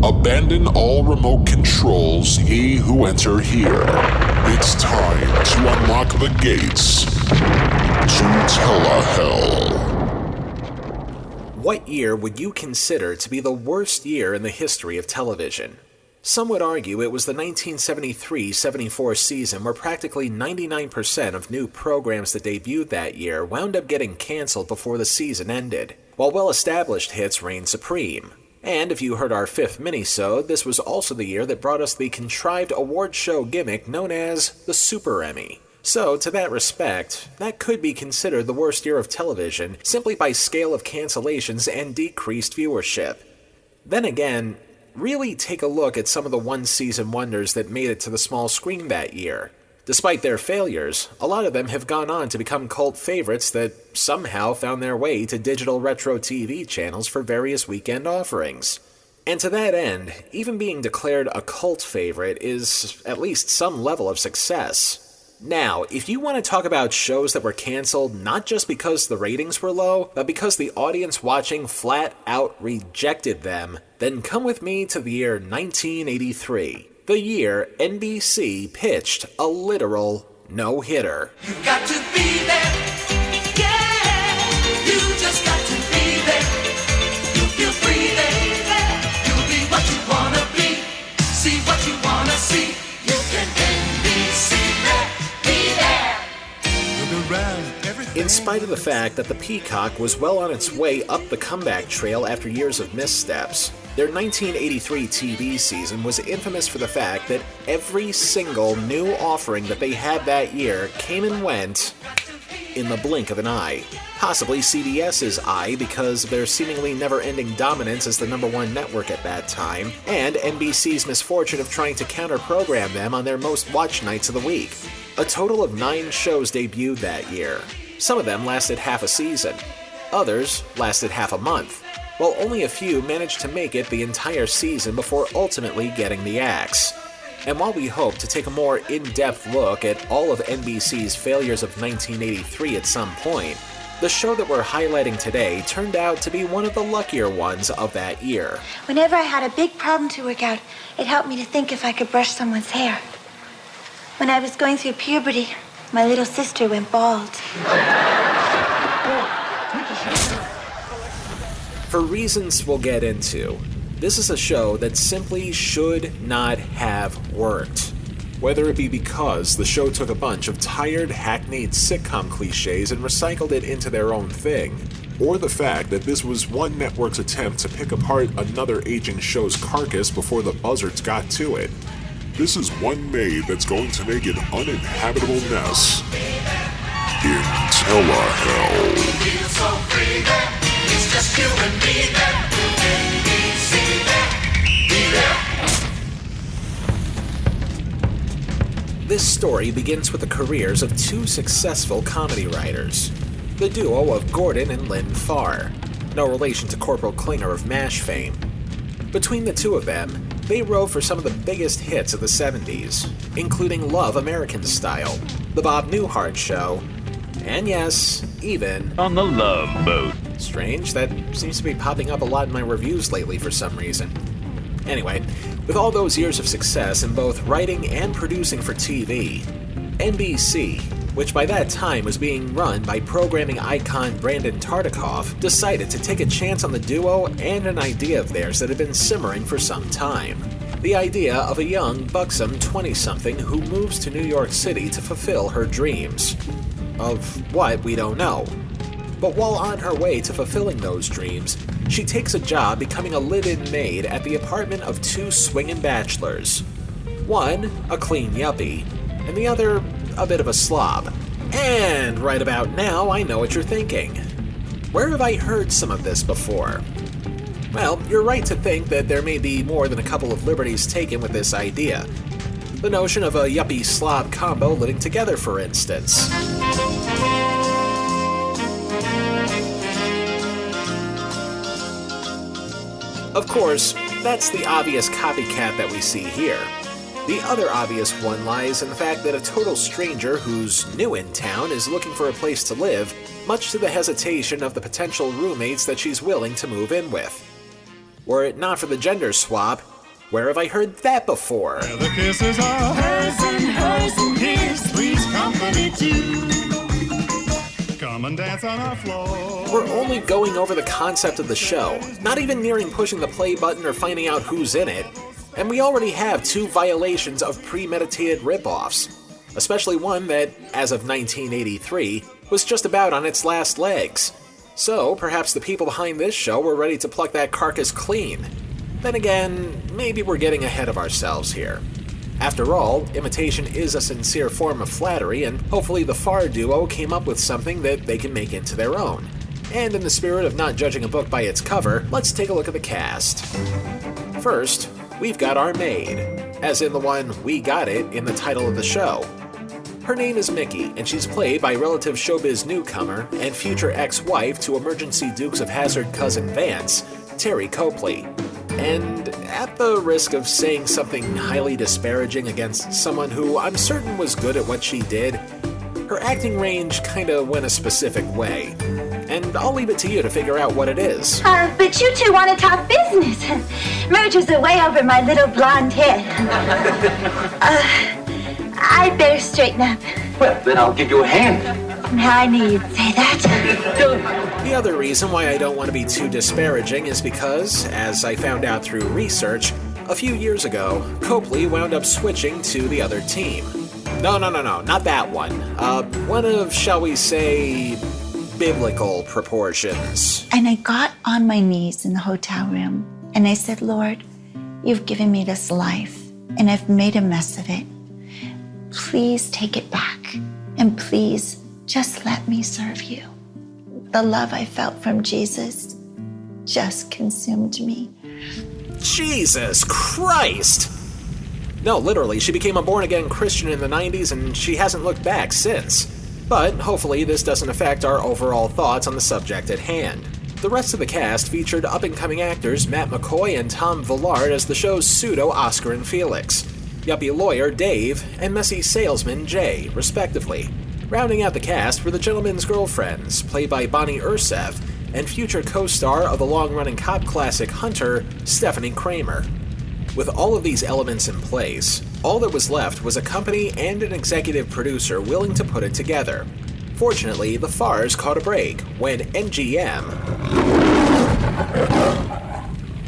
Abandon all remote controls, ye who enter here. It's time to unlock the gates to Telehell. What year would you consider to be the worst year in the history of television? Some would argue it was the 1973-74 season, where practically 99% of new programs that debuted that year wound up getting canceled before the season ended, while well-established hits reigned supreme. And if you heard our 5th minisode, this was also the year that brought us the contrived award show gimmick known as the Super Emmy. So, to that respect, that could be considered the worst year of television, simply by scale of cancellations and decreased viewership. Then again, really take a look at some of the one-season wonders that made it to the small screen that year. Despite their failures, a lot of them have gone on to become cult favorites that somehow found their way to digital retro TV channels for various weekend offerings. And to that end, even being declared a cult favorite is at least some level of success. Now, if you want to talk about shows that were canceled not just because the ratings were low, but because the audience watching flat out rejected them, then come with me to the year 1983. The year NBC pitched a literal no-hitter. You got to be there, yeah. You just got to be there. You feel free there. You'll be what you wanna be. See what you wanna see. You can NBC there, be there. Look around, everything. In spite of the fact that the Peacock was well on its way up the comeback trail after years of missteps, their 1983 TV season was infamous for the fact that every single new offering that they had that year came and went in the blink of an eye. Possibly CBS's eye because of their seemingly never-ending dominance as the #1 network at that time, and NBC's misfortune of trying to counter-program them on their most watched nights of the week. A total of 9 shows debuted that year. Some of them lasted half a season. Others lasted half a month, while only a few managed to make it the entire season before ultimately getting the axe. And while we hope to take a more in-depth look at all of NBC's failures of 1983 at some point, the show that we're highlighting today turned out to be one of the luckier ones of that year. Whenever I had a big problem to work out, it helped me to think if I could brush someone's hair. When I was going through puberty, my little sister went bald. For reasons we'll get into, this is a show that simply should not have worked. Whether it be because the show took a bunch of tired, hackneyed sitcom cliches and recycled it into their own thing, or the fact that this was one network's attempt to pick apart another aging show's carcass before the buzzards got to it. This is one maid that's going to make an uninhabitable mess in Telehell. Feel so free there. It's just you and me there. NBC there, be there. This story begins with the careers of 2 successful comedy writers, the duo of Gordon and Lynn Farr, no relation to Corporal Klinger of MASH fame. Between the two of them, they wrote for some of the biggest hits of the 70s, including Love American Style, The Bob Newhart Show, and yes, even On the Love Boat. Strange, that seems to be popping up a lot in my reviews lately for some reason. Anyway, with all those years of success in both writing and producing for TV, NBC, which by that time was being run by programming icon Brandon Tartikoff, decided to take a chance on the duo and an idea of theirs that had been simmering for some time. The idea of a young, buxom 20-something who moves to New York City to fulfill her dreams. Of what, we don't know. But while on her way to fulfilling those dreams, she takes a job becoming a live-in maid at the apartment of 2 swingin' bachelors. One, a clean yuppie, and the other, a bit of a slob. And right about now, I know what you're thinking. Where have I heard some of this before? Well, you're right to think that there may be more than a couple of liberties taken with this idea. The notion of a yuppie slob combo living together, for instance. Of course, that's the obvious copycat that we see here. The other obvious one lies in the fact that a total stranger who's new in town is looking for a place to live, much to the hesitation of the potential roommates that she's willing to move in with. Were it not for the gender swap, Where have I heard that before? The kisses are hers and his. Three's company too. Come and dance on our floor. We're only going over the concept of the show, not even nearing pushing the play button or finding out who's in it. And we already have 2 violations of premeditated ripoffs, especially one that, as of 1983, was just about on its last legs. So perhaps the people behind this show were ready to pluck that carcass clean. Then again, maybe we're getting ahead of ourselves here. After all, imitation is a sincere form of flattery, and hopefully the Farr duo came up with something that they can make into their own. And in the spirit of not judging a book by its cover, let's take a look at the cast. First, we've got our maid, as in the one "We Got It" in the title of the show. Her name is Mickey, and she's played by relative showbiz newcomer and future ex-wife to emergency Dukes of Hazzard cousin Vance, Terry Copley. And at the risk of saying something highly disparaging against someone who I'm certain was good at what she did, her acting range kinda went a specific way. And I'll leave it to you to figure out what it is. But you two want to talk business. Mergers are way over my little blonde head. I better straighten up. Well, then I'll give you a hand. I knew you'd say that. The other reason why I don't want to be too disparaging is because, as I found out through research, a few years ago, Copley wound up switching to the other team. No, not that one. One of, shall we say, biblical proportions. And I got on my knees in the hotel room, and I said, Lord, you've given me this life, and I've made a mess of it. Please take it back, and please just let me serve you. The love I felt from Jesus just consumed me. Jesus Christ! No, literally, she became a born-again Christian in the 90s, and she hasn't looked back since. But hopefully this doesn't affect our overall thoughts on the subject at hand. The rest of the cast featured up-and-coming actors Matt McCoy and Tom Villard as the show's pseudo-Oscar and Felix, yuppie lawyer Dave, and messy salesman Jay, respectively. Rounding out the cast were the Gentleman's Girlfriends, played by Bonnie Ursef, and future co-star of the long-running cop classic Hunter, Stephanie Kramer. With all of these elements in place, all that was left was a company and an executive producer willing to put it together. Fortunately, the Farrs caught a break when MGM...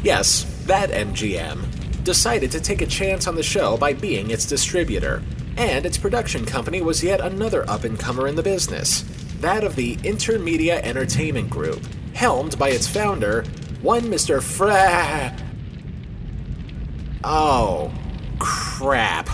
Yes, that MGM decided to take a chance on the show by being its distributor. And its production company was yet another up-and-comer in the business, that of the Intermedia Entertainment Group, helmed by its founder, one Mr. Oh, crap.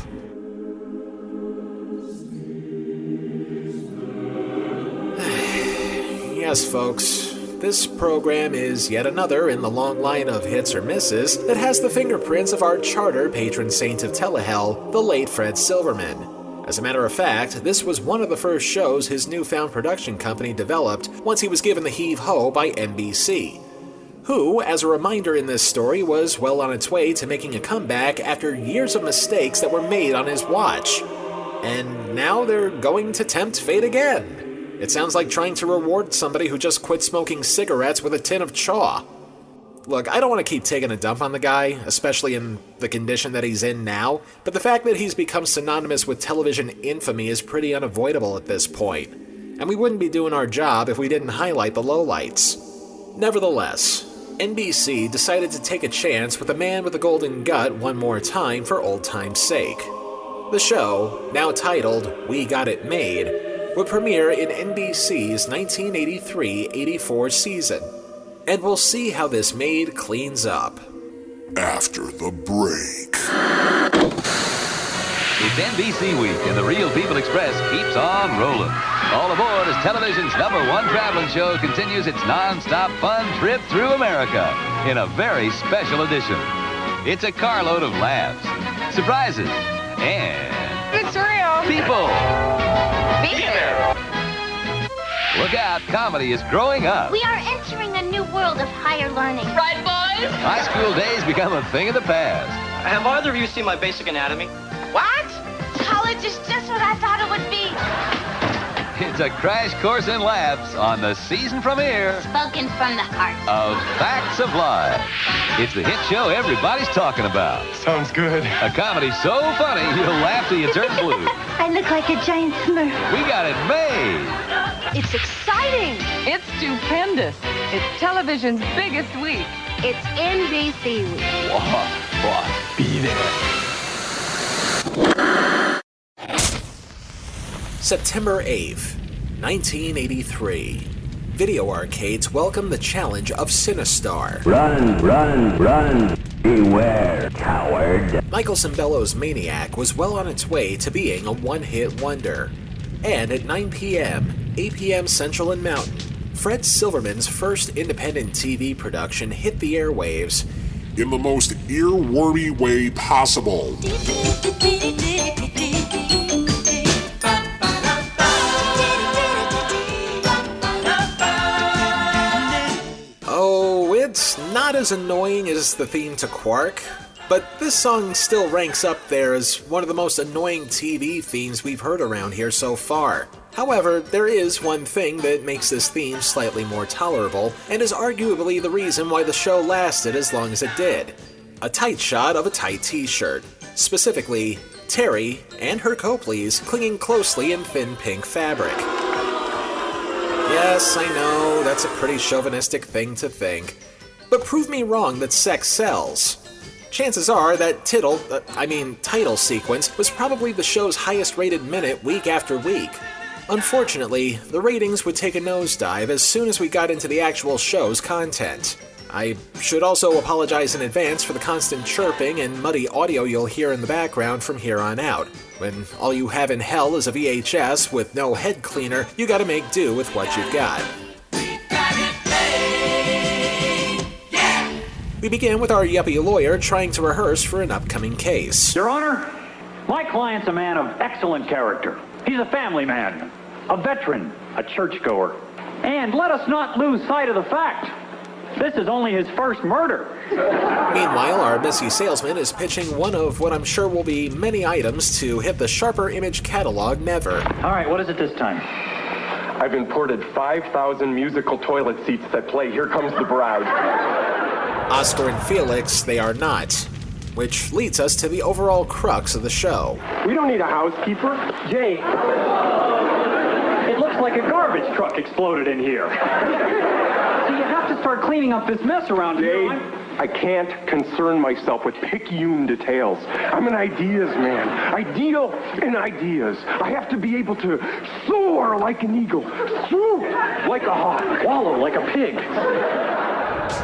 Yes, folks. This program is yet another in the long line of hits or misses that has the fingerprints of our charter patron saint of Telehell, the late Fred Silverman. As a matter of fact, this was one of the first shows his newfound production company developed once he was given the heave-ho by NBC, who, as a reminder in this story, was well on its way to making a comeback after years of mistakes that were made on his watch. And now they're going to tempt fate again. It sounds like trying to reward somebody who just quit smoking cigarettes with a tin of chaw. Look, I don't want to keep taking a dump on the guy, especially in the condition that he's in now, but the fact that he's become synonymous with television infamy is pretty unavoidable at this point, and we wouldn't be doing our job if we didn't highlight the lowlights. Nevertheless, NBC decided to take a chance with the man with the golden gut one more time for old time's sake. The show, now titled We Got It Made, would premiere in NBC's 1983-84 season, and we'll see how this maid cleans up. After the break. It's NBC Week, and the Real People Express keeps on rolling. All aboard as television's #1 traveling show continues its non-stop fun trip through America in a very special edition. It's a carload of laughs, surprises, and... It's real. People. Be there. Look out, comedy is growing up. We are entering a new world of higher learning. Right, boys? High school days become a thing of the past. Have either of you seen my basic anatomy? What? College is just what I thought it would be. It's a crash course in laughs on the season premiere Spoken from the heart. of Facts of Life. It's the hit show everybody's talking about. Sounds good. A comedy so funny you'll laugh till you turn blue. I look like a giant smurf. We got it made. It's exciting. It's stupendous. It's television's biggest week. It's NBC week. Be there. September 8th, 1983. Video arcades welcome the challenge of Sinistar. Run, run, run. Beware, coward. Michael Cimbello's Maniac was well on its way to being a one-hit wonder. And at 9 p.m., 8 p.m. Central and Mountain, Fred Silverman's first independent TV production hit the airwaves in the most earwormy way possible. Oh, it's not as annoying as the theme to Quark, but this song still ranks up there as one of the most annoying TV themes we've heard around here so far. However, there is one thing that makes this theme slightly more tolerable, and is arguably the reason why the show lasted as long as it did. A tight shot of a tight t-shirt. Specifically, Terry and her Copleys clinging closely in thin pink fabric. Yes, I know, that's a pretty chauvinistic thing to think. But prove me wrong that sex sells. Chances are that title sequence was probably the show's highest rated minute week after week. Unfortunately, the ratings would take a nosedive as soon as we got into the actual show's content. I should also apologize in advance for the constant chirping and muddy audio you'll hear in the background from here on out. When all you have in hell is a VHS with no head cleaner, you gotta make do with what you've got. We begin with our yuppie lawyer trying to rehearse for an upcoming case. Your Honor, my client's a man of excellent character. He's a family man, a veteran, a churchgoer. And let us not lose sight of the fact, this is only his first murder. Meanwhile, our messy salesman is pitching one of what I'm sure will be many items to hit the Sharper Image catalog never. All right, what is it this time? I've imported 5,000 musical toilet seats that play Here Comes the Bride. Oscar and Felix, they are not. Which leads us to the overall crux of the show. We don't need a housekeeper. Jay, it looks like a garbage truck exploded in here. So you have to start cleaning up this mess around here. I can't concern myself with picayune details. I'm an ideas man. I deal in ideas. I have to be able to soar like an eagle, swoop like a hawk, Wallow like a pig.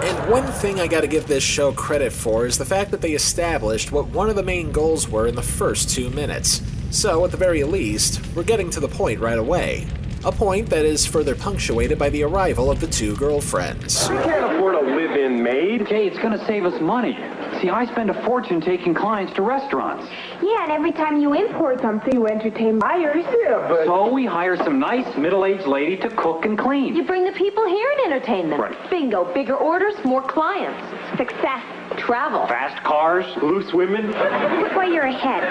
And one thing I gotta give this show credit for is the fact that they established what one of the main goals were in the first 2 minutes. So, at the very least, we're getting to the point right away. A point that is further punctuated by the arrival of the two girlfriends. We can't afford a live-in maid. Jay, it's going to save us money. See, I spend a fortune taking clients to restaurants. Yeah, and every time you import something, you entertain buyers. Yeah, but... So we hire some nice middle-aged lady to cook and clean. You bring the people here and entertain them. Right. Bingo. Bigger orders, more clients. Success. Travel. Fast cars, loose women. That's why you're ahead.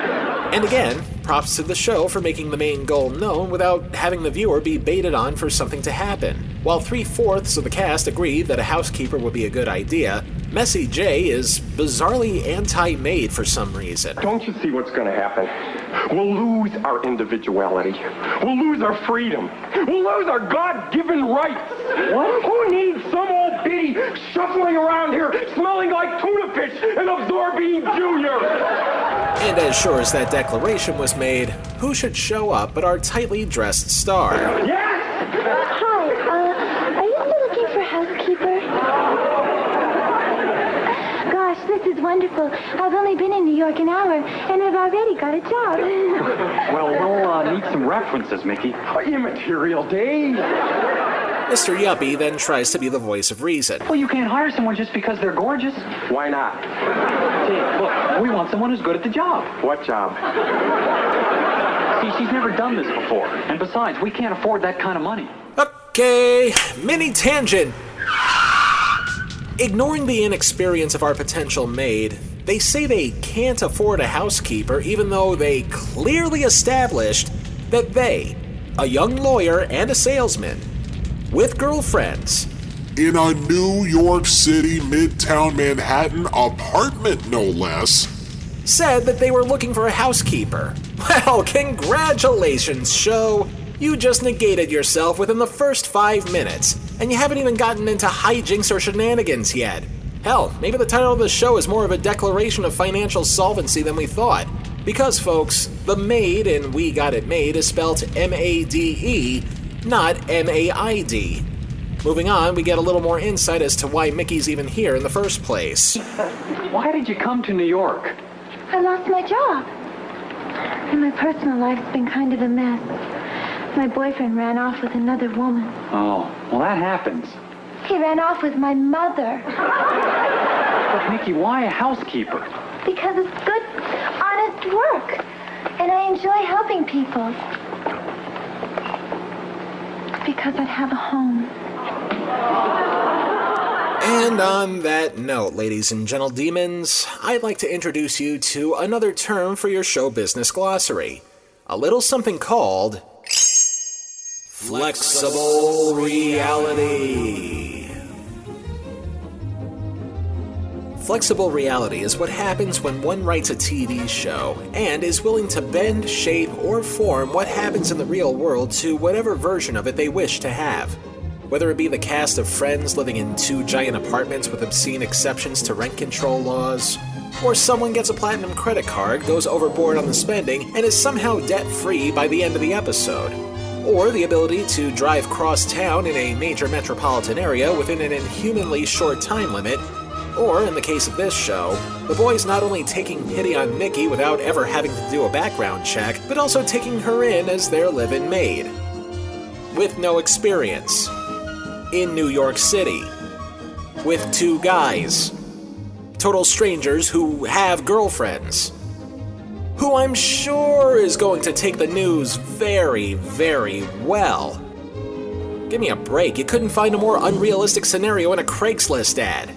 And again, props to the show for making the main goal known without having the viewer be baited on for something to happen. While 3/4 of the cast agree that a housekeeper would be a good idea, Messy J is bizarrely anti-maid for some reason. Don't you see what's going to happen? We'll lose our individuality. We'll lose our freedom. We'll lose our God-given rights. What? Who needs some old biddy shuffling around here smelling like tuna fish and absorbing Junior? And as sure as that declaration was made, who should show up but our tightly dressed star? Yes! Hi, are you still looking for a housekeeper? Gosh, this is wonderful. I've only been in New York an hour, and I've already got a job. Well, we'll need some references, Mickey. Immaterial, Dave. Mr. Yuppie then tries to be the voice of reason. Well, you can't hire someone just because they're gorgeous. Why not? Jay, look, we want someone who's good at the job. What job? See, she's never done this before. And besides, we can't afford that kind of money. Okay, mini tangent. Ignoring the inexperience of our potential maid, they say they can't afford a housekeeper even though they clearly established that they, a young lawyer and a salesman, with girlfriends, in a New York City, Midtown Manhattan apartment, no less, said that they were looking for a housekeeper. Well, congratulations, show! You just negated yourself within the first 5 minutes, and you haven't even gotten into hijinks or shenanigans yet. Hell, maybe the title of the show is more of a declaration of financial solvency than we thought. Because, folks, the maid in We Got It Made is spelled M-A-D-E, not M-A-I-D. Moving on, we get a little more insight as to why Mickey's even here in the first place. Why did you come to New York? I lost my job. And my personal life's been kind of a mess. My boyfriend ran off with another woman. Oh, well, that happens. He ran off with my mother. But, Mickey, why a housekeeper? Because it's good, honest work. And I enjoy helping people. Because I'd have a home. And on that note, ladies and gentle demons, I'd like to introduce you to another term for your show business glossary. A little something called flexible reality. Flexible reality is what happens when one writes a TV show and is willing to bend, shape, or form what happens in the real world to whatever version of it they wish to have. Whether it be the cast of Friends living in 2 giant apartments with obscene exceptions to rent control laws, or someone gets a platinum credit card, goes overboard on the spending, and is somehow debt-free by the end of the episode, or the ability to drive cross town in a major metropolitan area within an inhumanly short time limit, or, in the case of this show, the boys not only taking pity on Mickey without ever having to do a background check, but also taking her in as their live-in maid. With no experience. In New York City. With 2 guys. Total strangers who have girlfriends. Who I'm sure is going to take the news very, very well. Give me a break, you couldn't find a more unrealistic scenario in a Craigslist ad.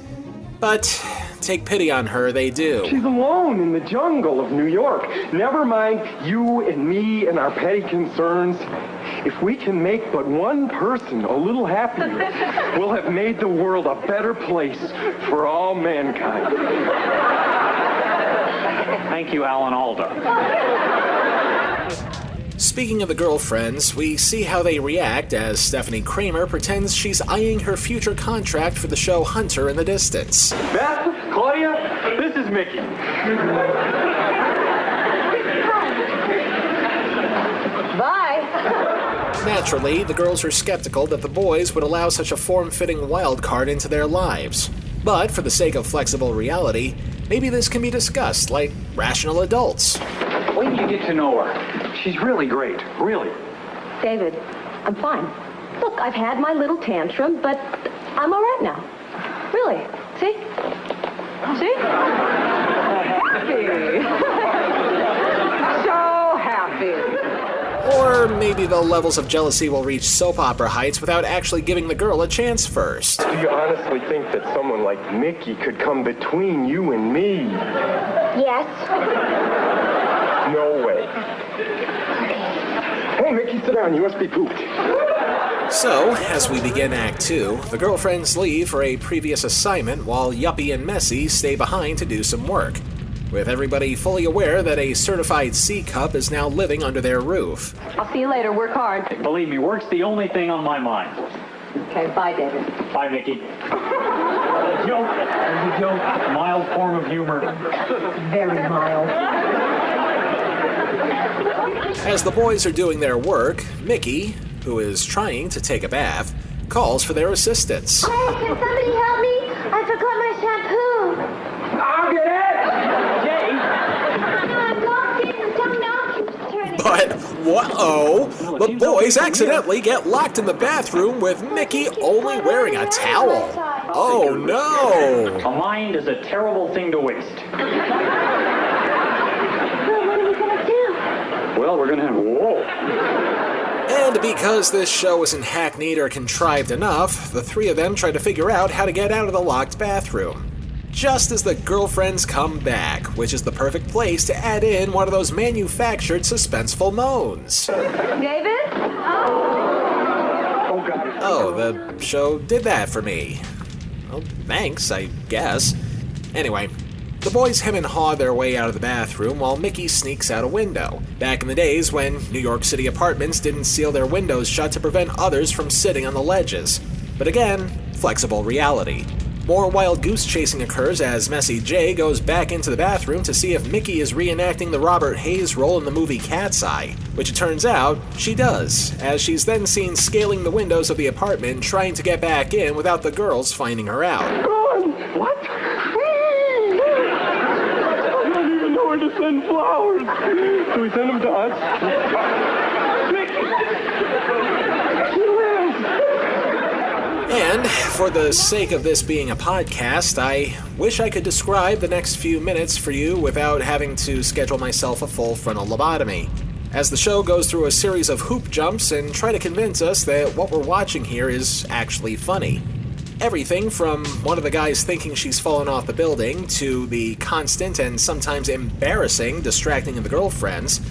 But take pity on her, they do. She's alone in the jungle of New York. Never mind you and me and our petty concerns. If we can make but one person a little happier, we'll have made the world a better place for all mankind. Thank you, Alan Alda. Speaking of the girlfriends, we see how they react as Stephanie Kramer pretends she's eyeing her future contract for the show Hunter in the distance. Beth, Claudia, this is Mickey. Bye. Naturally, the girls are skeptical that the boys would allow such a form-fitting wild card into their lives. But for the sake of flexible reality, maybe this can be discussed like rational adults. Wait till you get to know her. She's really great, really. David, I'm fine. Look, I've had my little tantrum, but I'm all right now. Really. See? See? Happy. So happy. Or maybe the levels of jealousy will reach soap opera heights without actually giving the girl a chance first. Do you honestly think that someone like Mickey could come between you and me? Yes. No way. Hey, Mickey, sit down. You must be pooped. So, as we begin Act 2, the girlfriends leave for a previous assignment while Yuppie and Messy stay behind to do some work, with everybody fully aware that a certified C-cup is now living under their roof. I'll see you later. Work hard. Believe me, work's the only thing on my mind. Okay, bye, David. Bye, Mickey. A joke. It's a joke. A mild form of humor. Very mild. As the boys are doing their work, Mickey, who is trying to take a bath, calls for their assistance. Hey, can somebody help me? I forgot my shampoo. I'll get it! But, whoa! The boys accidentally get locked in the bathroom with Mickey only wearing a towel. Oh no! A mind is a terrible thing to waste. Well, we're gonna have whoa. And because this show isn't hackneyed or contrived enough, the 3 of them try to figure out how to get out of the locked bathroom. Just as the girlfriends come back, which is the perfect place to add in one of those manufactured suspenseful moans. David? Oh, Oh, the show did that for me. Well, thanks, I guess. Anyway, the boys hem and haw their way out of the bathroom while Mickey sneaks out a window. Back in the days when New York City apartments didn't seal their windows shut to prevent others from sitting on the ledges. But again, flexible reality. More wild goose chasing occurs as Messy J goes back into the bathroom to see if Mickey is reenacting the Robert Hayes role in the movie Cat's Eye, which it turns out she does, as she's then seen scaling the windows of the apartment trying to get back in without the girls finding her out. What? I don't even know where to send flowers. Do we send them to us? She lives! And, for the sake of this being a podcast, I wish I could describe the next few minutes for you without having to schedule myself a full frontal lobotomy, as the show goes through a series of hoop jumps and try to convince us that what we're watching here is actually funny. Everything from one of the guys thinking she's fallen off the building, to the constant and sometimes embarrassing distracting of the girlfriends,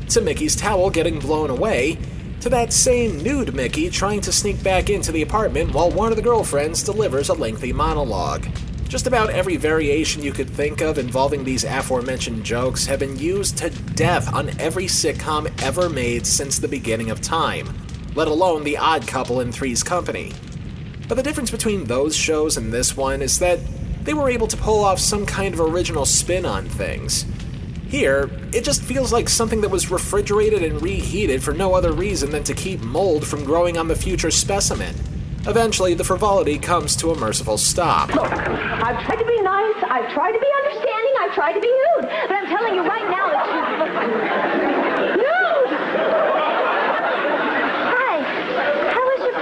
to Mickey's towel getting blown away, to that same nude Mickey trying to sneak back into the apartment while one of the girlfriends delivers a lengthy monologue. Just about every variation you could think of involving these aforementioned jokes have been used to death on every sitcom ever made since the beginning of time, let alone The Odd Couple and Three's Company. But the difference between those shows and this one is that they were able to pull off some kind of original spin on things. Here, it just feels like something that was refrigerated and reheated for no other reason than to keep mold from growing on the future specimen. Eventually, the frivolity comes to a merciful stop. Look, I've tried to be nice, I've tried to be understanding, I've tried to be nude, but I'm telling you right now that she's... Nude! Hi, how was your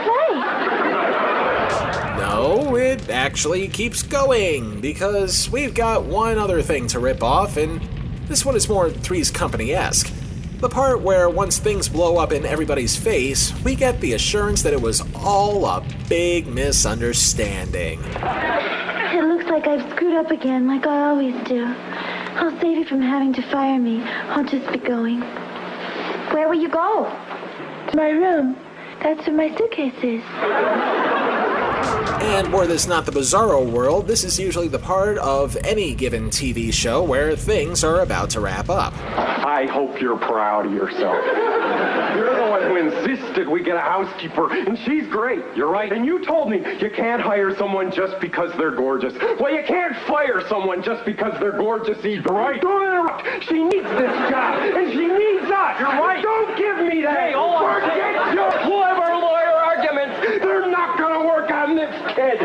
play? No, it actually keeps going, because we've got one other thing to rip off, and this one is more Three's Company-esque. The part where once things blow up in everybody's face, we get the assurance that it was all a big misunderstanding. It looks like I've screwed up again, like I always do. I'll save you from having to fire me. I'll just be going. Where will you go? To my room. That's where my suitcase is. And were this not the bizarro world, this is usually the part of any given TV show where things are about to wrap up. I hope you're proud of yourself. You're the one who insisted we get a housekeeper, and she's great. You're right. And you told me you can't hire someone just because they're gorgeous. Well, you can't fire someone just because they're gorgeous either. Right. Don't interrupt. She needs this job, and she needs us. You're right. Don't give me that. Hey, forget your clever lawyer arguments. They're not going to work on this kid.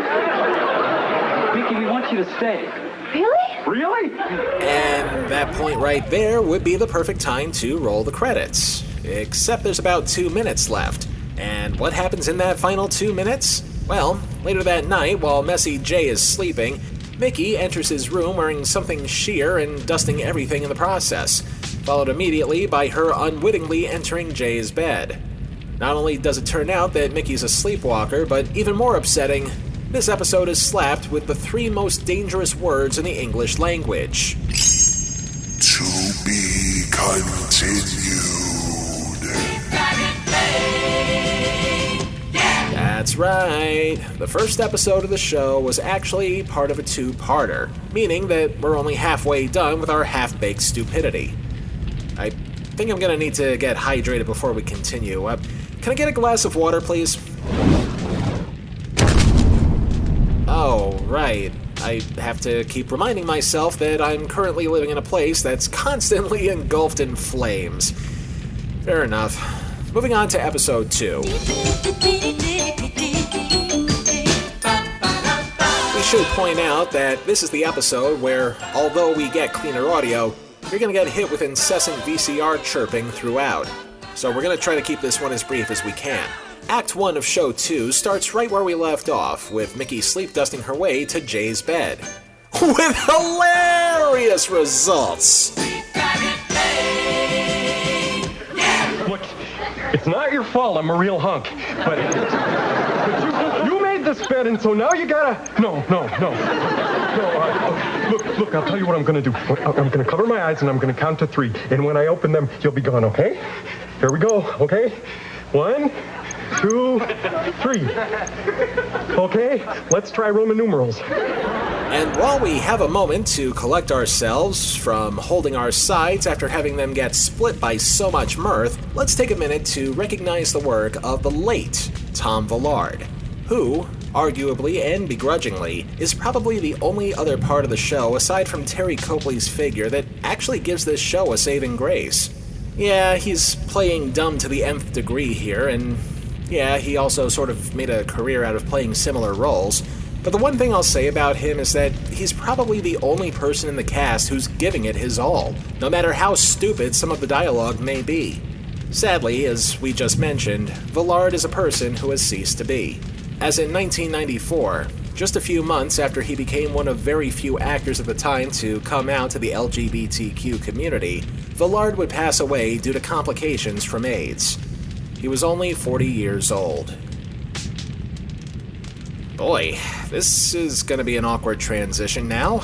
Mickey, we want you to stay. Really? Really? And that point right there would be the perfect time to roll the credits. Except there's about 2 minutes left. And what happens in that final 2 minutes? Well, later that night, while Messy J is sleeping, Mickey enters his room wearing something sheer and dusting everything in the process, followed immediately by her unwittingly entering Jay's bed. Not only does it turn out that Mickey's a sleepwalker, but even more upsetting, this episode is slapped with the 3 most dangerous words in the English language. To be continued. That's right. The first episode of the show was actually part of a 2-parter, meaning that we're only halfway done with our half-baked stupidity. I think I'm gonna need to get hydrated before we continue. Can I get a glass of water, please? Oh, right. I have to keep reminding myself that I'm currently living in a place that's constantly engulfed in flames. Fair enough. Moving on to episode 2. We should point out that this is the episode where, although we get cleaner audio, you're going to get hit with incessant VCR chirping throughout. So we're going to try to keep this one as brief as we can. Act 1 of Show 2 starts right where we left off, with Mickey sleep dusting her way to Jay's bed. With hilarious results! Look, it's not your fault I'm a real hunk, but you made this bed, and so now you gotta... No, look, I'll tell you what I'm gonna do. I'm gonna cover my eyes, and I'm gonna count to 3, and when I open them, you'll be gone, okay? Here we go, okay? 1, 2, 3. Okay, let's try Roman numerals. And while we have a moment to collect ourselves from holding our sides after having them get split by so much mirth, let's take a minute to recognize the work of the late Tom Villard, who, arguably and begrudgingly, is probably the only other part of the show aside from Terry Copley's figure that actually gives this show a saving grace. Yeah, he's playing dumb to the nth degree here, and yeah, he also sort of made a career out of playing similar roles. But the one thing I'll say about him is that he's probably the only person in the cast who's giving it his all, no matter how stupid some of the dialogue may be. Sadly, as we just mentioned, Villard is a person who has ceased to be. As in 1994, just a few months after he became one of very few actors at the time to come out to the LGBTQ community, Villard would pass away due to complications from AIDS. He was only 40 years old. Boy, this is going to be an awkward transition now.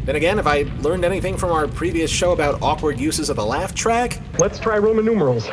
Then again, have I learned anything from our previous show about awkward uses of the laugh track? Let's try Roman numerals.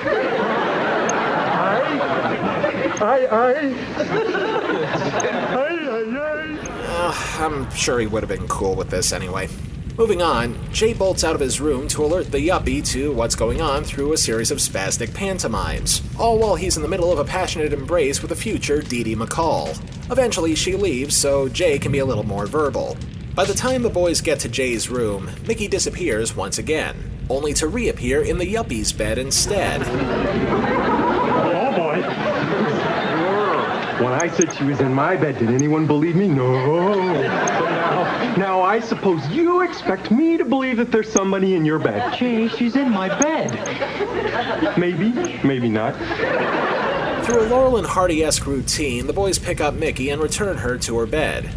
I'm sure he would have been cool with this anyway. Moving on, Jay bolts out of his room to alert the yuppie to what's going on through a series of spastic pantomimes, all while he's in the middle of a passionate embrace with a future Dee Dee McCall. Eventually she leaves so Jay can be a little more verbal. By the time the boys get to Jay's room, Mickey disappears once again, only to reappear in the yuppie's bed instead. Oh boy. When I said she was in my bed, did anyone believe me? No. Now I suppose you expect me to believe that there's somebody in your bed. Jay, she's in my bed. Maybe, maybe not. Through a Laurel and Hardy-esque routine, the boys pick up Mickey and return her to her bed.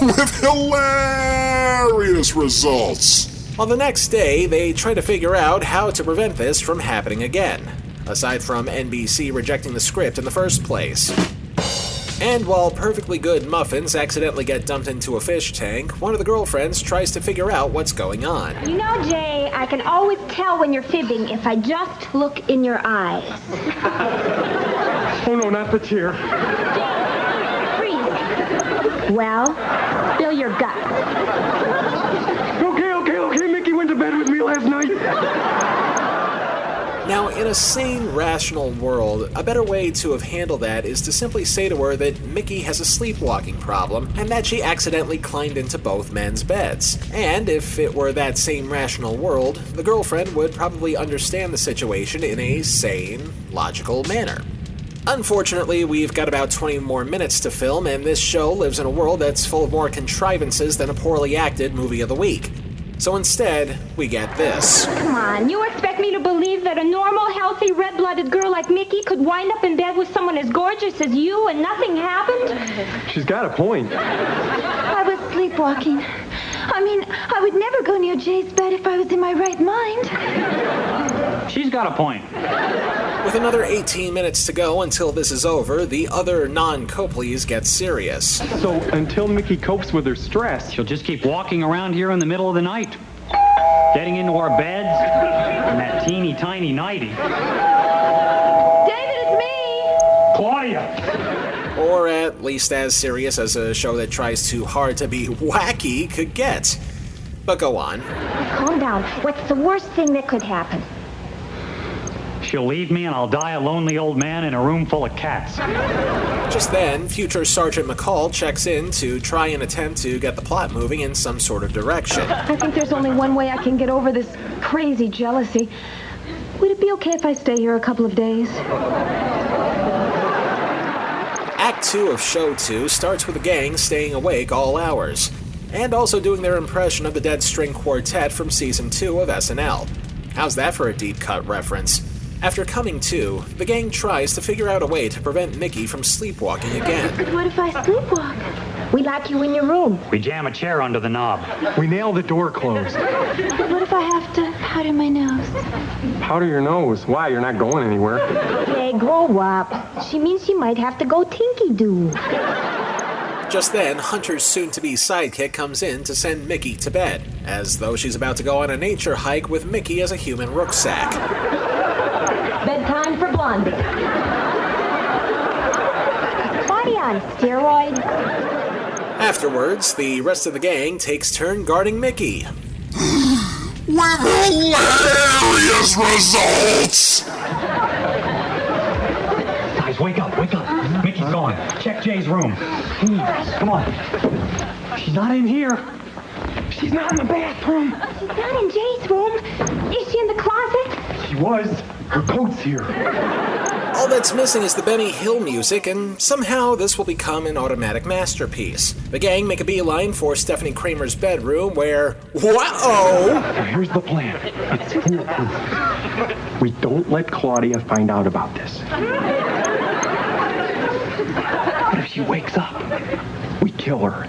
With hilarious results. On the next day, they try to figure out how to prevent this from happening again, aside from NBC rejecting the script in the first place. And while perfectly good muffins accidentally get dumped into a fish tank, one of the girlfriends tries to figure out what's going on. You know, Jay, I can always tell when you're fibbing if I just look in your eyes. Oh no, not the tear. Freeze. Well, spill your guts. Okay, Mickey went to bed with me last night. Now, in a sane, rational world, a better way to have handled that is to simply say to her that Mickey has a sleepwalking problem and that she accidentally climbed into both men's beds. And if it were that same rational world, the girlfriend would probably understand the situation in a sane, logical manner. Unfortunately, we've got about 20 more minutes to film, and this show lives in a world that's full of more contrivances than a poorly acted movie of the week. So instead, we get this. Come on, you expect me to believe that a normal, healthy, red-blooded girl like Mickey could wind up in bed with someone as gorgeous as you and nothing happened? She's got a point. I was sleepwalking. I mean, I would never go near Jay's bed if I was in my right mind. She's got a point. With another 18 minutes to go until this is over, the other non-Copleys get serious. So until Mickey copes with her stress, She'll just keep walking around here in the middle of the night, getting into our beds in that teeny tiny nightie. David, it's me! Claudia! Or at least as serious as a show that tries too hard to be wacky could get. But go on. Calm down. What's the worst thing that could happen? She'll leave me and I'll die a lonely old man in a room full of cats. Just then, future Sergeant McCall checks in to try and attempt to get the plot moving in some sort of direction. I think there's only one way I can get over this crazy jealousy. Would it be okay if I stay here a couple of days? Act 2 of Show 2 starts with the gang staying awake all hours, and also doing their impression of the Dead String Quartet from Season 2 of SNL. How's that for a deep cut reference? After coming to, the gang tries to figure out a way to prevent Mickey from sleepwalking again. But what if I sleepwalk? We lock you in your room. We jam a chair under the knob. we nail the door closed. But what if I have to powder my nose? Powder your nose. Why? You're not going anywhere. Hey, grow up. She means she might have to go tinky-doo. Just then, Hunter's soon-to-be sidekick comes in to send Mickey to bed, as though she's about to go on a nature hike with Mickey as a human rucksack. Bedtime for Blondie. on steroids? Afterwards, the rest of the gang takes turn guarding Mickey. With hilarious results! Guys, wake up, wake up. Mickey's gone. Check Jay's room. Come on. She's not in here. She's not in the bathroom. She's not in Jay's room. Is she in the closet? She was. Her coat's here. All that's missing is the Benny Hill music, and somehow this will become an automatic masterpiece. The gang make a beeline for Stephanie Kramer's bedroom where, whoa! Now here's the plan. It's foolproof. We don't let Claudia find out about this. But if she wakes up, we kill her.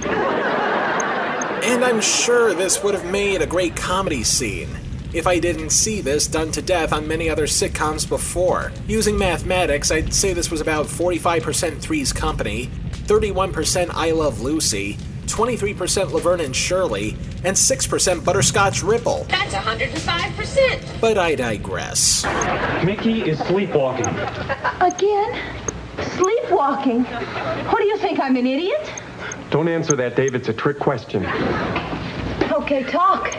And I'm sure this would have made a great comedy scene if I didn't see this done to death on many other sitcoms before. Using mathematics, I'd say this was about 45% Three's Company, 31% I Love Lucy, 23% Laverne and Shirley, and 6% Butterscotch Ripple. That's 105%. But I digress. Mickey is sleepwalking. Again? Sleepwalking? What do you think, I'm an idiot? Don't answer that, Dave. It's a trick question. Okay, talk.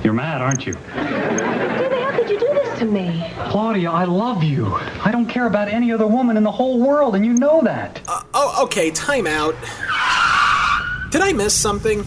You're mad, aren't you? David, how could you do this to me? Claudia, I love you. I don't care about any other woman in the whole world, and you know that. Okay, time out. Did I miss something?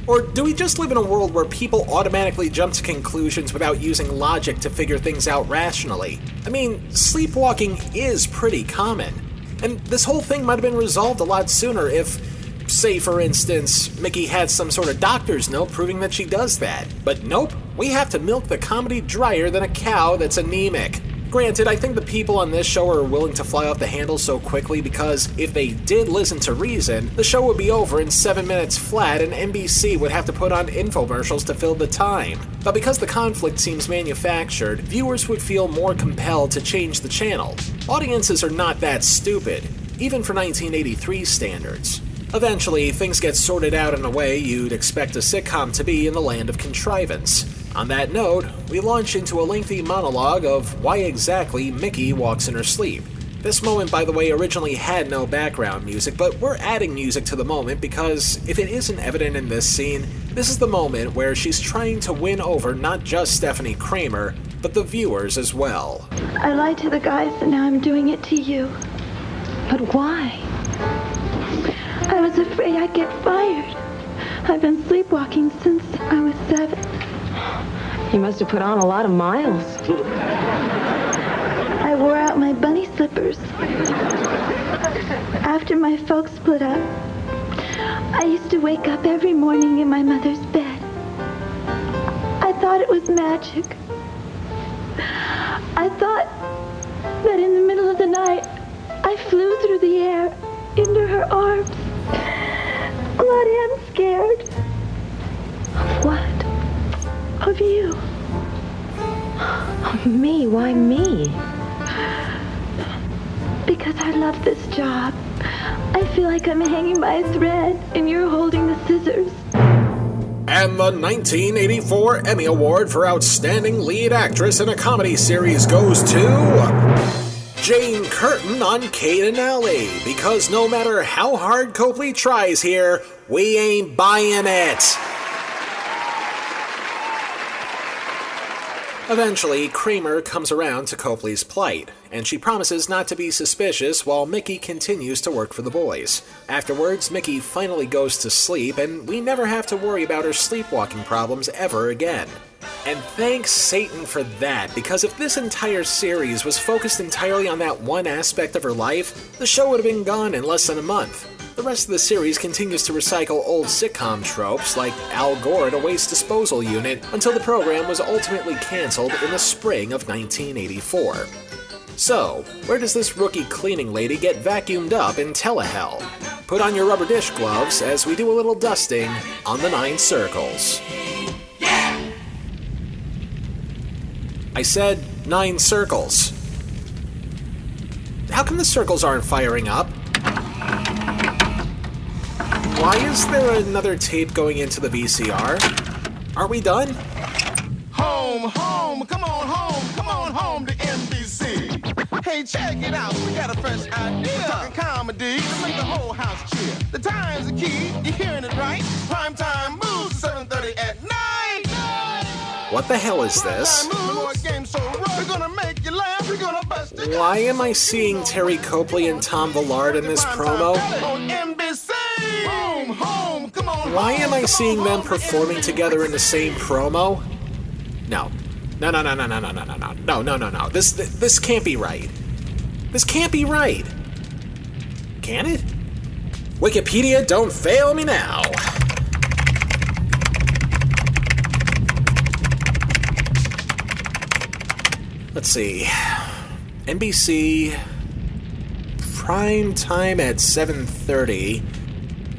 Or do we just live in a world where people automatically jump to conclusions without using logic to figure things out rationally? I mean, sleepwalking is pretty common. And this whole thing might have been resolved a lot sooner if, say for instance, Mickey had some sort of doctor's note proving that she does that. But nope, we have to milk the comedy drier than a cow that's anemic. Granted, I think the people on this show are willing to fly off the handle so quickly because if they did listen to reason, the show would be over in 7 minutes flat and NBC would have to put on infomercials to fill the time. But because the conflict seems manufactured, viewers would feel more compelled to change the channel. Audiences are not that stupid, even for 1983 standards. Eventually, things get sorted out in a way you'd expect a sitcom to be in the land of contrivance. On that note, we launch into a lengthy monologue of why exactly Mickey walks in her sleep. This moment, by the way, originally had no background music, but we're adding music to the moment because if it isn't evident in this scene, this is the moment where she's trying to win over not just Stephanie Kramer, but the viewers as well. I lied to the guys and now I'm doing it to you. But why? I was afraid I'd get fired. I've been sleepwalking since I was 7. You must have put on a lot of miles. I wore out my bunny slippers. After my folks split up, I used to wake up every morning in my mother's bed. I thought it was magic. I thought that in the middle of the night, I flew through the air into her arms. Claudia, I'm scared. Of what? Of you. Of me? Why me? Because I love this job. I feel like I'm hanging by a thread and you're holding the scissors. And the 1984 Emmy Award for Outstanding Lead Actress in a Comedy Series goes to Jane Curtin on Kate and Ellie, because no matter how hard Copley tries here, we ain't buying it. Eventually, Kramer comes around to Copley's plight, and she promises not to be suspicious while Mickey continues to work for the boys. Afterwards, Mickey finally goes to sleep, and we never have to worry about her sleepwalking problems ever again. And thanks Satan for that, because if this entire series was focused entirely on that one aspect of her life, the show would have been gone in less than a month. The rest of the series continues to recycle old sitcom tropes like Al Gore at a waste disposal unit until the program was ultimately canceled in the spring of 1984. So, where does this rookie cleaning lady get vacuumed up in Telehell? Put on your rubber dish gloves as we do a little dusting on the 9 circles. I said 9 circles. How come the circles aren't firing up? Why is there another tape going into the VCR? Aren't we done? Home, home, come on home to NBC. Hey, check it out. We got a fresh idea. We're talking comedy to make the whole house cheer. The time's the key. You're hearing it right. Prime time moves 7:30 at night. What the hell is this? Why am I seeing Terry Copley and Tom Villard in this promo? Why am I seeing them performing together in the same promo? No. No. This can't be right. This can't be right. Can it? Wikipedia, don't fail me now. Let's see. NBC prime time at 7:30.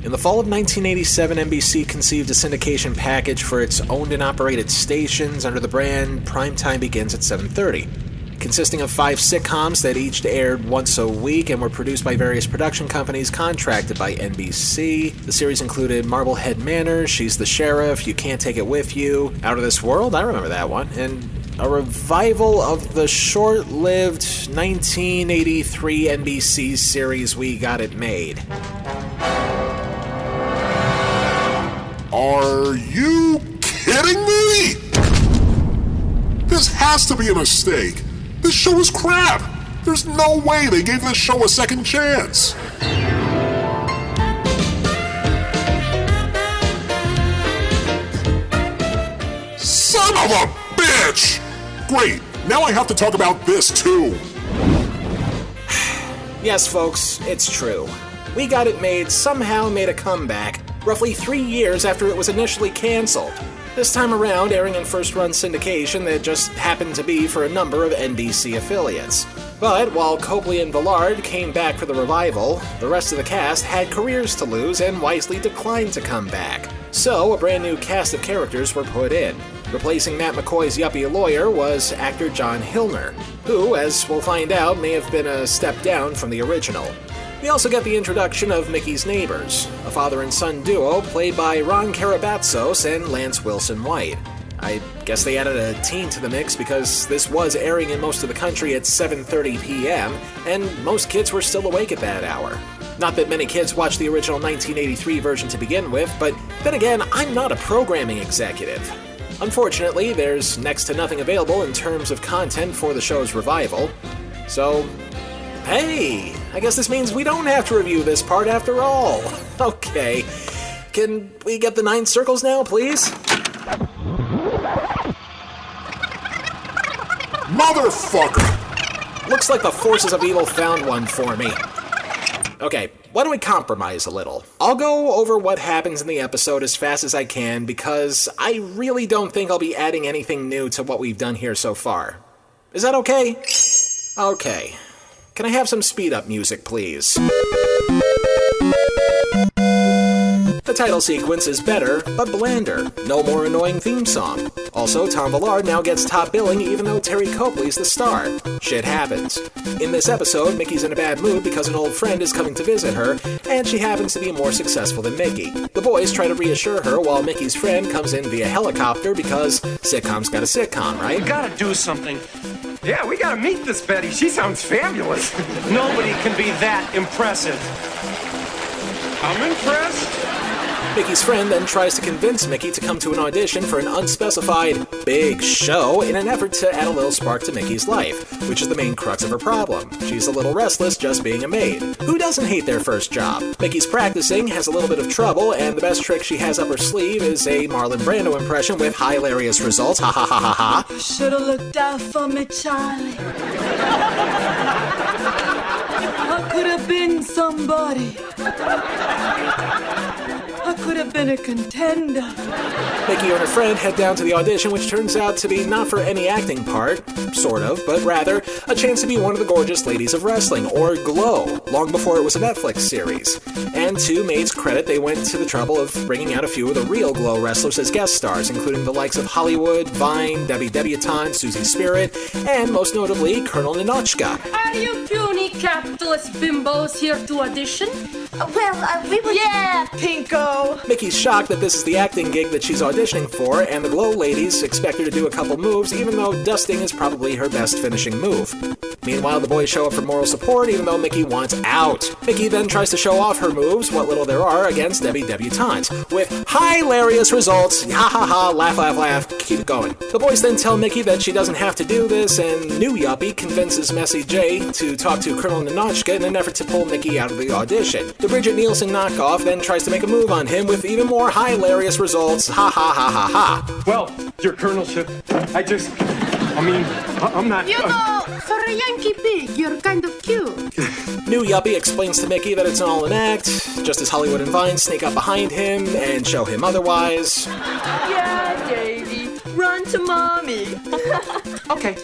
In the fall of 1987, NBC conceived a syndication package for its owned and operated stations under the brand Primetime Begins at 7:30, consisting of 5 sitcoms that each aired once a week and were produced by various production companies contracted by NBC. The series included Marblehead Manor, She's the Sheriff, You Can't Take It With You, Out of This World, I remember that one, and a revival of the short-lived 1983 NBC series We Got It Made. Are you kidding me? This has to be a mistake. This show is crap. There's no way they gave this show a second chance. Son of a bitch! Great, now I have to talk about this too. Yes, folks, it's true. We Got It Made somehow made a comeback, roughly 3 years after it was initially canceled. This time around, airing in first-run syndication that just happened to be for a number of NBC affiliates. But while Copley and Villard came back for the revival, the rest of the cast had careers to lose and wisely declined to come back. So, a brand new cast of characters were put in. Replacing Matt McCoy's yuppie lawyer was actor John Hillner, who, as we'll find out, may have been a step down from the original. We also get the introduction of Mickey's neighbors, a father and son duo played by Ron Karabatsos and Lance Wilson White. I guess they added a teen to the mix because this was airing in most of the country at 7:30 p.m., and most kids were still awake at that hour. Not that many kids watched the original 1983 version to begin with, but then again, I'm not a programming executive. Unfortunately, there's next to nothing available in terms of content for the show's revival. So, hey, I guess this means we don't have to review this part after all. Okay, can we get the 9 circles now, please? Motherfucker! Looks like the forces of evil found one for me. Okay, why don't we compromise a little? I'll go over what happens in the episode as fast as I can because I really don't think I'll be adding anything new to what we've done here so far. Is that okay? Okay. Can I have some speed-up music, please? The title sequence is better, but blander. No more annoying theme song. Also, Tom Villard now gets top billing even though Terry Copley's the star. Shit happens. In this episode, Mickey's in a bad mood because an old friend is coming to visit her, and she happens to be more successful than Mickey. The boys try to reassure her while Mickey's friend comes in via helicopter because sitcom's got a sitcom, right? We gotta do something. Yeah, we gotta meet this Betty. She sounds fabulous. Nobody can be that impressive. I'm impressed. Mickey's friend then tries to convince Mickey to come to an audition for an unspecified big show in an effort to add a little spark to Mickey's life, which is the main crux of her problem. She's a little restless just being a maid. Who doesn't hate their first job? Mickey's practicing, has a little bit of trouble, and the best trick she has up her sleeve is a Marlon Brando impression with hilarious results. Ha ha ha ha ha. Should've looked out for me, Charlie. I could have been somebody. I could have been a contender. Mickey and her friend head down to the audition, which turns out to be not for any acting part, sort of, but rather a chance to be one of the gorgeous ladies of wrestling, or Glow, long before it was a Netflix series. And to Maid's credit, they went to the trouble of bringing out a few of the real Glow wrestlers as guest stars, including the likes of Hollywood, Vine, Debbie Debutante, Susie Spirit, and most notably, Colonel Ninochka. Are you puny capitalist bimbos here to audition? We were... Yeah, Pinko! Mickey's shocked that this is the acting gig that she's auditioning for, and the Glow ladies expect her to do a couple moves, even though dusting is probably her best finishing move. Meanwhile, the boys show up for moral support, even though Mickey wants out. Mickey then tries to show off her moves, what little there are, against Debbie debutantes, with hilarious results. Ha ha ha, laugh, laugh, laugh, keep it going. The boys then tell Mickey that she doesn't have to do this, and New Yuppie convinces Messy J to talk to Colonel Ninochka in an effort to pull Mickey out of the audition. The Bridget Nielsen knockoff then tries to make a move on him with even more hilarious results. Ha ha ha ha ha. Well, your colonelship, I'm not... You know, for a Yankee pig, you're kind of cute. New Yuppie explains to Mickey that it's all an act, just as Hollywood and Vine sneak up behind him and show him otherwise. Yeah, Davey, run to mommy. Okay,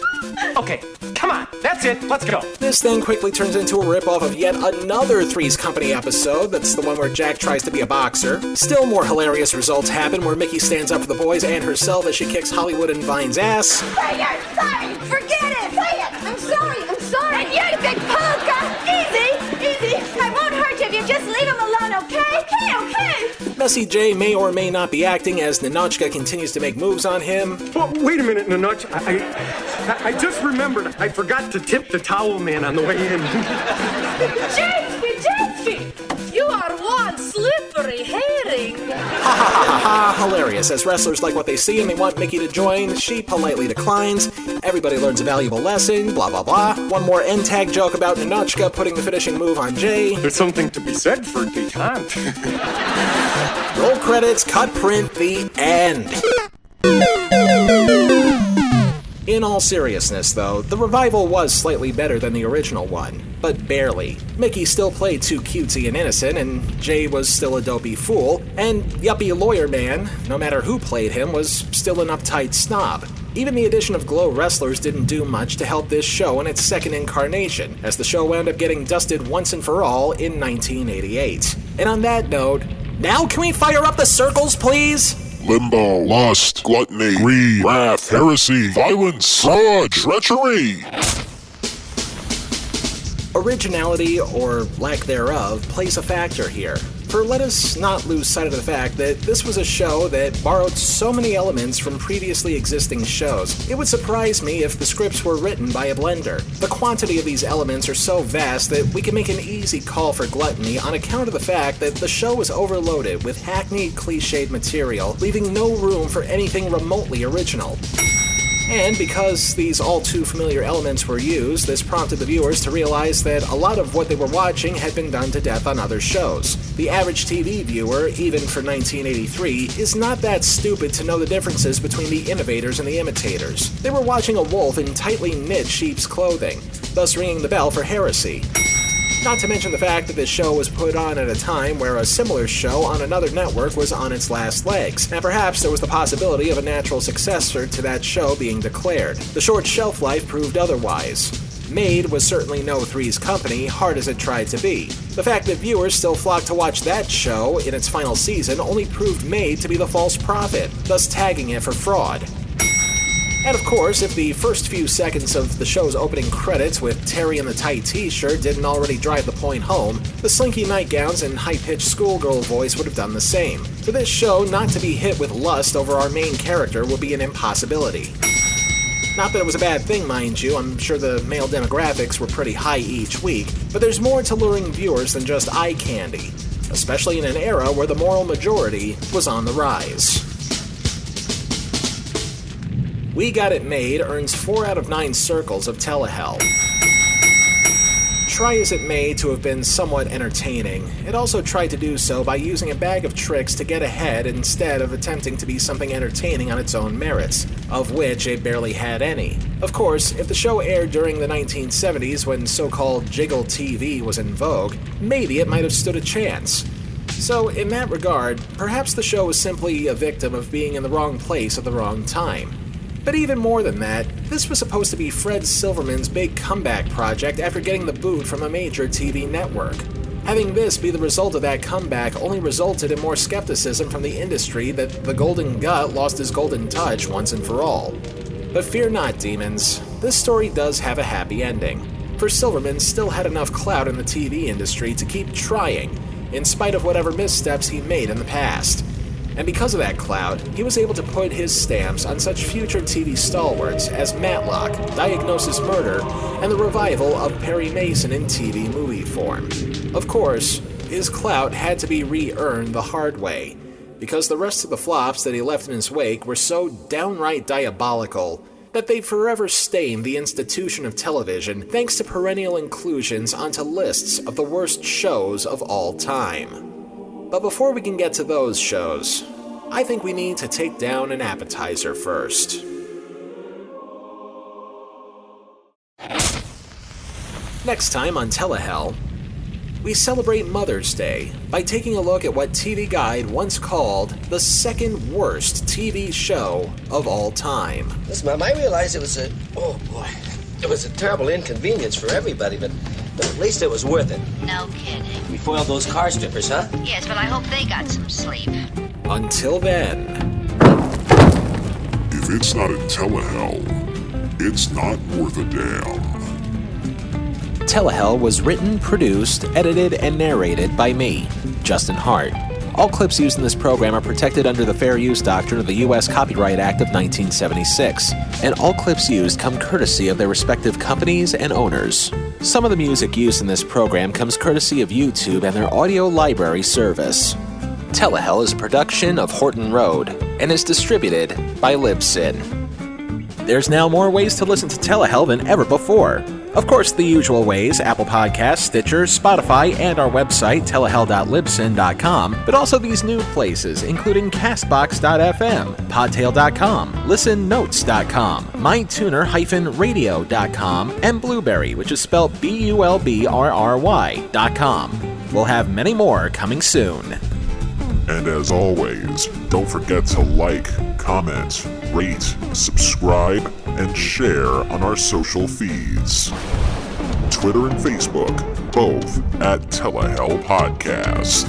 come on, that's it, let's go. This then quickly turns into a ripoff of yet another Three's Company episode. That's the one where Jack tries to be a boxer. Still more hilarious results happen where Mickey stands up for the boys and herself as she kicks Hollywood and Vine's ass. Say you're sorry, forget it, say it. I'm sorry. And you're the big polka. Easy. I won't hurt you if you just leave him alone, okay? Okay. Messy J may or may not be acting as Ninochka continues to make moves on him. Well, wait a minute, Ninoch. I just remembered I forgot to tip the towel man on the way in. Jeffy, you are one slippery herring. Ha ha ha ha ha, hilarious. As wrestlers like what they see and they want Mickey to join, she politely declines. Everybody learns a valuable lesson, blah blah blah. One more end tag joke about Ninochka putting the finishing move on Jay. There's something to be said for detente. Roll credits, cut print, the end. In all seriousness, though, the revival was slightly better than the original one, but barely. Mickey still played too cutesy and innocent, and Jay was still a dopey fool, and Yuppie Lawyer Man, no matter who played him, was still an uptight snob. Even the addition of Glow wrestlers didn't do much to help this show in its second incarnation, as the show wound up getting dusted once and for all in 1988. And on that note, now can we fire up the circles, please? Limbo, lust, gluttony, greed, wrath, heresy, violence, fraud, treachery. Originality, or lack thereof, plays a factor here. For let us not lose sight of the fact that this was a show that borrowed so many elements from previously existing shows. It would surprise me if the scripts were written by a blender. The quantity of these elements are so vast that we can make an easy call for gluttony on account of the fact that the show was overloaded with hackneyed, cliched material, leaving no room for anything remotely original. And because these all too familiar elements were used, this prompted the viewers to realize that a lot of what they were watching had been done to death on other shows. The average TV viewer, even for 1983, is not that stupid to know the differences between the innovators and the imitators. They were watching a wolf in tightly knit sheep's clothing, thus ringing the bell for heresy. Not to mention the fact that this show was put on at a time where a similar show on another network was on its last legs, and perhaps there was the possibility of a natural successor to that show being declared. The short shelf life proved otherwise. Made was certainly no Three's Company, hard as it tried to be. The fact that viewers still flocked to watch that show in its final season only proved Made to be the false prophet, thus tagging it for fraud. And of course, if the first few seconds of the show's opening credits with Terry in the tight t-shirt didn't already drive the point home, the slinky nightgowns and high-pitched schoolgirl voice would have done the same. For this show not to be hit with lust over our main character would be an impossibility. Not that it was a bad thing, mind you, I'm sure the male demographics were pretty high each week, but there's more to luring viewers than just eye candy, especially in an era where the moral majority was on the rise. We Got It Made earns 4 out of 9 circles of Telehell. Try as it may to have been somewhat entertaining, it also tried to do so by using a bag of tricks to get ahead instead of attempting to be something entertaining on its own merits, of which it barely had any. Of course, if the show aired during the 1970s when so-called jiggle TV was in vogue, maybe it might have stood a chance. So, in that regard, perhaps the show was simply a victim of being in the wrong place at the wrong time. But even more than that, this was supposed to be Fred Silverman's big comeback project after getting the boot from a major TV network. Having this be the result of that comeback only resulted in more skepticism from the industry that the Golden Gut lost his golden touch once and for all. But fear not, demons, this story does have a happy ending, for Silverman still had enough clout in the TV industry to keep trying, in spite of whatever missteps he made in the past. And because of that clout, he was able to put his stamps on such future TV stalwarts as Matlock, Diagnosis Murder, and the revival of Perry Mason in TV movie form. Of course, his clout had to be re-earned the hard way, because the rest of the flops that he left in his wake were so downright diabolical that they forever stained the institution of television thanks to perennial inclusions onto lists of the worst shows of all time. But before we can get to those shows, I think we need to take down an appetizer first. Next time on Telehell, we celebrate Mother's Day by taking a look at what TV Guide once called the second worst TV show of all time. Listen, Mom, I realize it was a terrible inconvenience for everybody, but at least it was worth it. No kidding. We foiled those car strippers, huh? Yes, but I hope they got some sleep. Until then. If it's not in Telehell, it's not worth a damn. Telehell was written, produced, edited, and narrated by me, Justin Hart. All clips used in this program are protected under the Fair Use Doctrine of the U.S. Copyright Act of 1976, and all clips used come courtesy of their respective companies and owners. Some of the music used in this program comes courtesy of YouTube and their audio library service. Telehell is a production of Horton Road and is distributed by Libsyn. There's now more ways to listen to Telehell than ever before. Of course, the usual ways: Apple Podcasts, Stitcher, Spotify, and our website, telehell.libsyn.com, but also these new places, including Castbox.fm, Podtail.com, ListenNotes.com, MyTuner-radio.com, and Blueberry, which is spelled BULBRRY.com. We'll have many more coming soon. And as always, don't forget to like, comment, rate, subscribe, and share on our social feeds. Twitter and Facebook, both at Telehell Podcast.